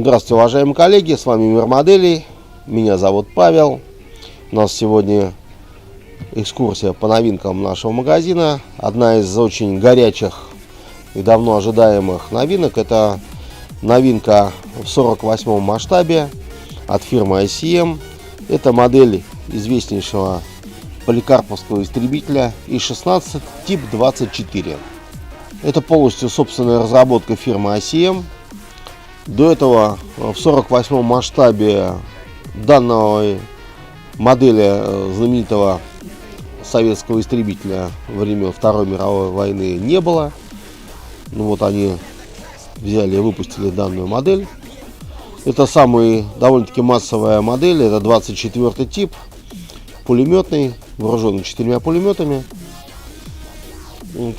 Здравствуйте, уважаемые коллеги, с вами Мир Моделей, меня зовут Павел. У нас сегодня экскурсия по новинкам нашего магазина. Одна из очень горячих и давно ожидаемых новинок — это новинка в 48 масштабе от фирмы ICM. Это модель известнейшего поликарповского истребителя И-16 тип 24. Это полностью собственная разработка фирмы ICM. До этого в 48 масштабе данной модели знаменитого советского истребителя во время Второй мировой войны не было. Ну вот они взяли и выпустили данную модель. Это самая довольно-таки массовая модель, это 24 тип, пулеметный, вооруженный 4 пулеметами.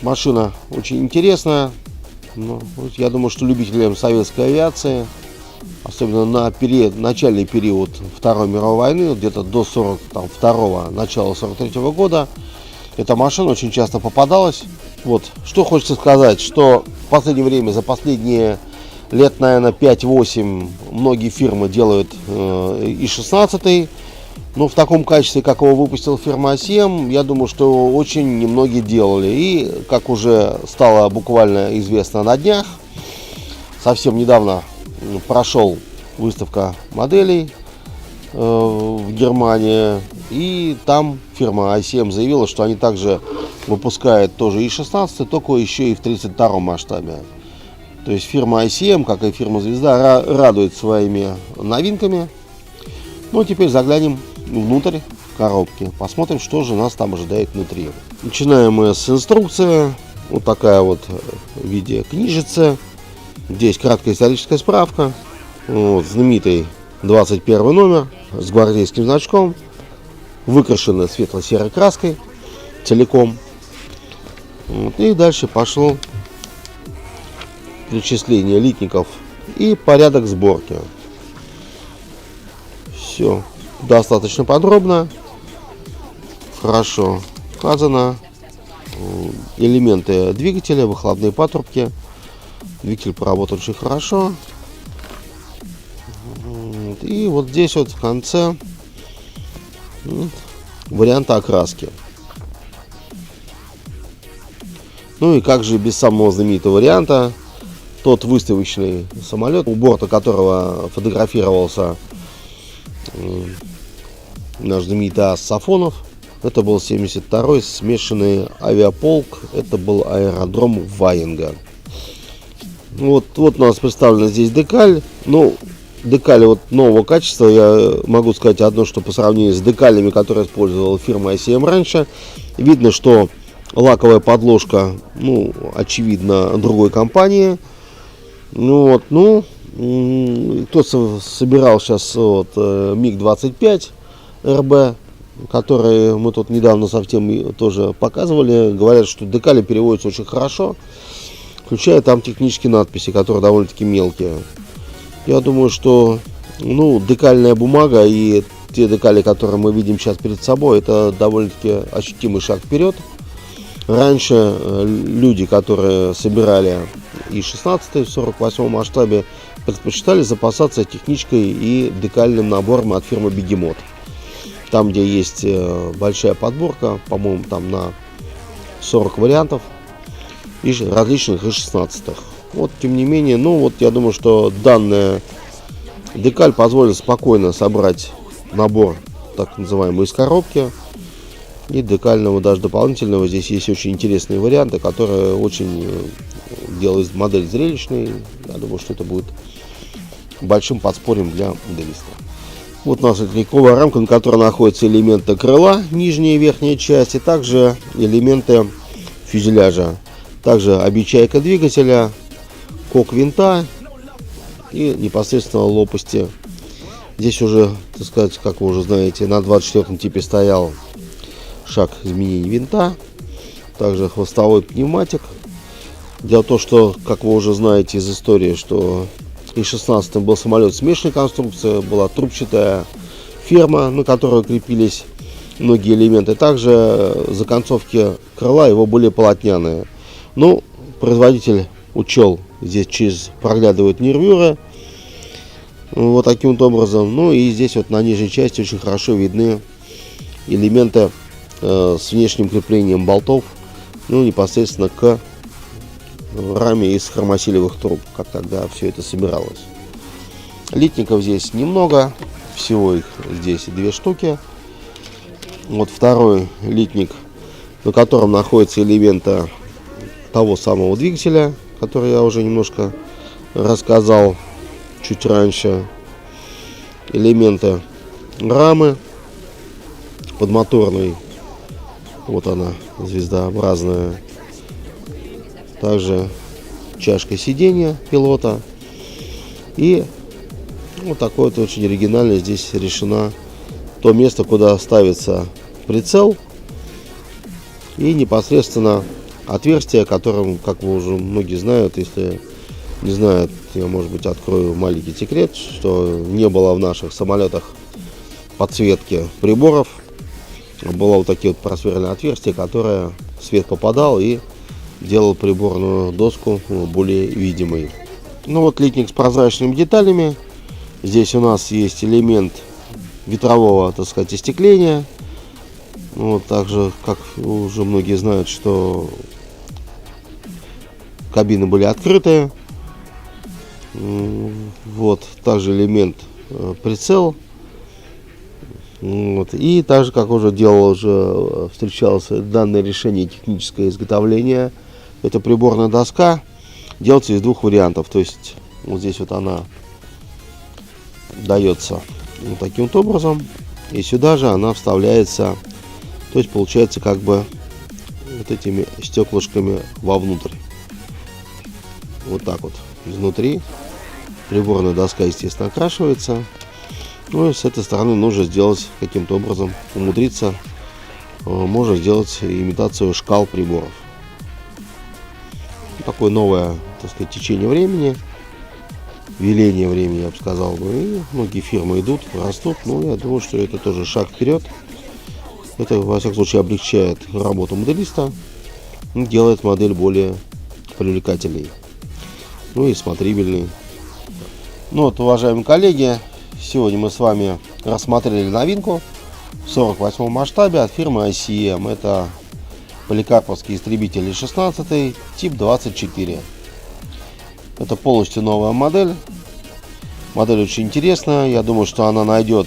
Машина очень интересная. Ну, я думаю, что любителям советской авиации, особенно на начальный период Второй мировой войны, где-то до 42-го, начала 43-го года, эта машина очень часто попадалась. Вот, что хочется сказать, что в последнее время, за последние лет, наверное, 5-8, многие фирмы делают И-16. Но в таком качестве, как его выпустила фирма ICM, я думаю, что очень немногие делали. И, как уже стало буквально известно на днях, совсем недавно прошел выставка моделей в Германии. И там фирма ICM заявила, что они также выпускают тоже И-16, только еще и в 32 масштабе. То есть фирма ICM, как и фирма Звезда, радует своими новинками. Ну а теперь заглянем внутрь коробки, посмотрим, что же нас там ожидает внутри. Начинаем мы с инструкции. Вот такая вот в виде книжицы. Здесь краткая историческая справка. Вот, знаменитый 21 номер с гвардейским значком, выкрашенный светло-серой краской целиком. Вот, и дальше пошло перечисление литников и порядок сборки. Все достаточно подробно, хорошо указано. Элементы двигателя, выхлопные патрубки. Двигатель поработан очень хорошо. И вот здесь вот в конце варианты окраски. Ну и как же без самого знаменитого варианта, тот выставочный самолет, у борта которого фотографировался наш знаменитый ас Сафонов. Это был 72-й смешанный авиаполк. Это был аэродром Ваенга. Вот у нас представлена здесь декаль. Ну, декали вот нового качества. Я могу сказать одно, что по сравнению с декалями, которые использовала фирма ICM раньше, видно, что лаковая подложка, ну, очевидно, другой компании. Кто собирал сейчас вот, МиГ-25 РБ, которые мы тут недавно совсем тоже показывали, говорят, что декали переводятся очень хорошо, включая там технические надписи, которые довольно-таки мелкие. Я думаю, что декальная бумага и те декали, которые мы видим сейчас перед собой, это довольно-таки ощутимый шаг вперед. Раньше люди, которые собирали И-16 в 48 масштабе, предпочитали запасаться техничкой и декальным набором от фирмы Бегемот. Там, где есть большая подборка, по-моему, там на 40 вариантов различных И-16. Вот, тем не менее, я думаю, что данная декаль позволит спокойно собрать набор, так называемый, из коробки. И декального, даже дополнительного, здесь есть очень интересные варианты, которые очень делают модель зрелищной. Я думаю, что это будет большим подспорьем для моделиста. Вот у нас литниковая рамка, на которой находятся элементы крыла, нижняя и верхняя часть, и также элементы фюзеляжа. Также обечайка двигателя, кок винта и непосредственно лопасти. Здесь уже, так сказать, как вы уже знаете, на 24 типе стоял шаг изменения винта. Также хвостовой пневматик. Дело в том, что, как вы уже знаете из истории, что И-16 был самолет смешанной конструкции, была трубчатая ферма, на которую крепились многие элементы. Также законцовки крыла его были полотняные. Производитель учел, здесь проглядывают нервюры. Вот таким вот образом. Ну и здесь вот на нижней части очень хорошо видны элементы с внешним креплением болтов, ну непосредственно к раме из хромосилевых труб, как тогда все это собиралось. Литников здесь немного, всего их здесь 2 штуки. Вот второй литник, на котором находятся элементы того самого двигателя, который я уже немножко рассказал чуть раньше. Элементы рамы подмоторной, вот она, звездообразная. Также чашка сиденья пилота. И вот такое вот очень оригинально здесь решено то место, куда ставится прицел, и непосредственно отверстие, которым, как вы уже многие знают, если не знают, я, может быть, открою маленький секрет, что не было в наших самолетах подсветки приборов. Было вот такие вот просверленные отверстия, которые свет попадал и делал приборную доску более видимой. Ну вот литник с прозрачными деталями. Здесь у нас есть элемент ветрового, так сказать, остекления. Вот также, как уже многие знают, что кабины были открытые. Вот также элемент прицел. Вот. И также, как уже встречалось данное решение техническое изготовление, это приборная доска, делается из 2 вариантов. То есть вот здесь вот она дается вот таким вот образом, и сюда же она вставляется, то есть получается как бы вот этими стеклышками вовнутрь. Вот так вот изнутри приборная доска, естественно, окрашивается. Ну и с этой стороны нужно сделать каким-то образом, умудриться, можно сделать имитацию шкал приборов. Такое новое, так сказать, течение времени, веление времени, я бы сказал. И многие фирмы идут, растут. Ну, я думаю, что это тоже шаг вперед. Это, во всяком случае, облегчает работу моделиста, делает модель более привлекательной, ну и смотрибельной. Ну вот, уважаемые коллеги, сегодня мы с вами рассмотрели новинку в 48 масштабе от фирмы ICM. Это поликарповский истребитель Ил-16 тип 24. Это полностью новая модель. Модель очень интересная. Я думаю, что она найдет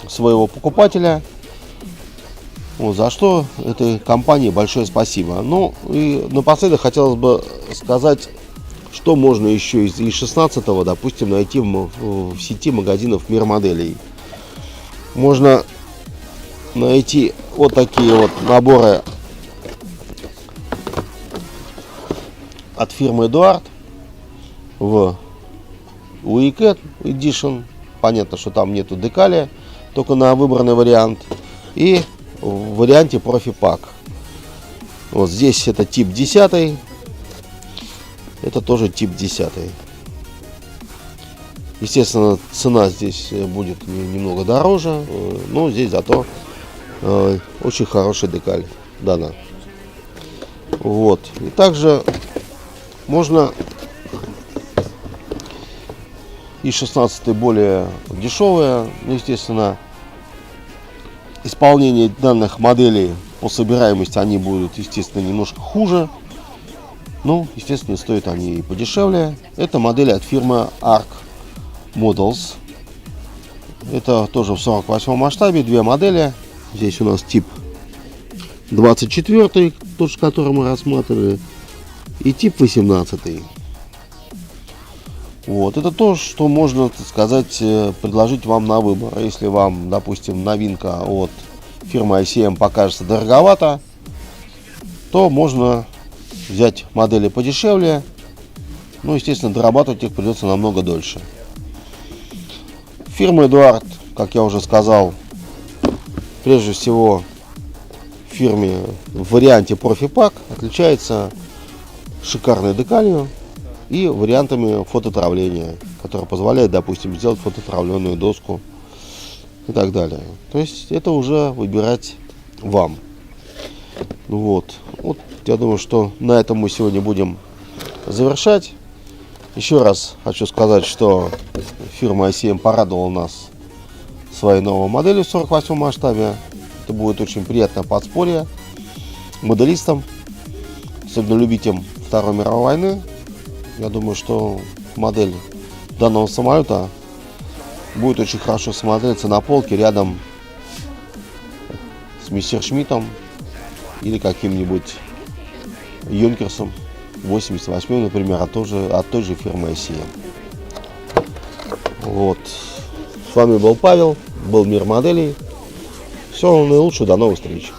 своего покупателя. Вот, за что этой компании большое спасибо. Ну и напоследок хотелось бы сказать, что можно еще из Ил-16, допустим, найти в сети магазинов Мир моделей. Можно найти вот такие вот наборы от фирмы Эдуард в Weekend Edition. Понятно, что там нету декали, только на выбранный вариант. И в варианте Profi Pack. Вот здесь это тип 10. Это тоже тип 10. Естественно, цена здесь будет немного дороже, но здесь зато очень хорошая декаль дана. Вот. И также можно И-16 более дешевые, но, естественно, исполнение данных моделей по собираемости они будут, естественно, немножко хуже. Ну, естественно, стоят они и подешевле. Это модели от фирмы Arc Models. Это тоже в 48 масштабе, 2 модели. Здесь у нас тип 24, тот, который мы рассматривали, и тип 18. Вот, это то, что можно, так сказать, предложить вам на выбор. Если вам, допустим, новинка от фирмы ICM покажется дороговато, то можно взять модели подешевле. Ну, естественно, дорабатывать их придется намного дольше. Фирма Эдуард, как я уже сказал, прежде всего в фирме в варианте Profi Pack отличается шикарной декалью и вариантами фототравления, которые позволяют, допустим, сделать фототравленную доску и так далее. То есть это уже выбирать вам. Вот. Я думаю, что на этом мы сегодня будем завершать. Еще раз хочу сказать, что фирма ICM порадовала нас своей новой моделью в 48 масштабе. Это будет очень приятное подспорье моделистам, особенно любителям Второй мировой войны. Я думаю, что модель данного самолета будет очень хорошо смотреться на полке рядом с Мессершмиттом или каким-нибудь Юнкерсом 88, например, от той же фирмы ICM. Вот. С вами был Павел, был Мир моделей. Всего наилучшего, до новых встреч.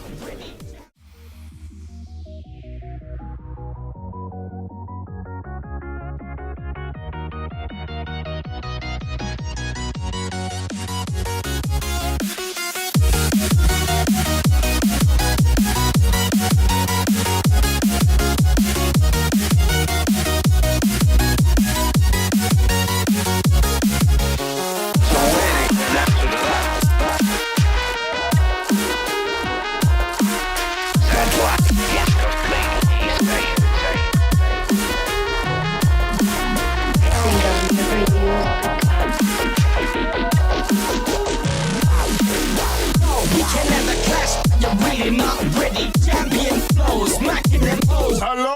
Not ready, champion flows, smacking them foes. Hello.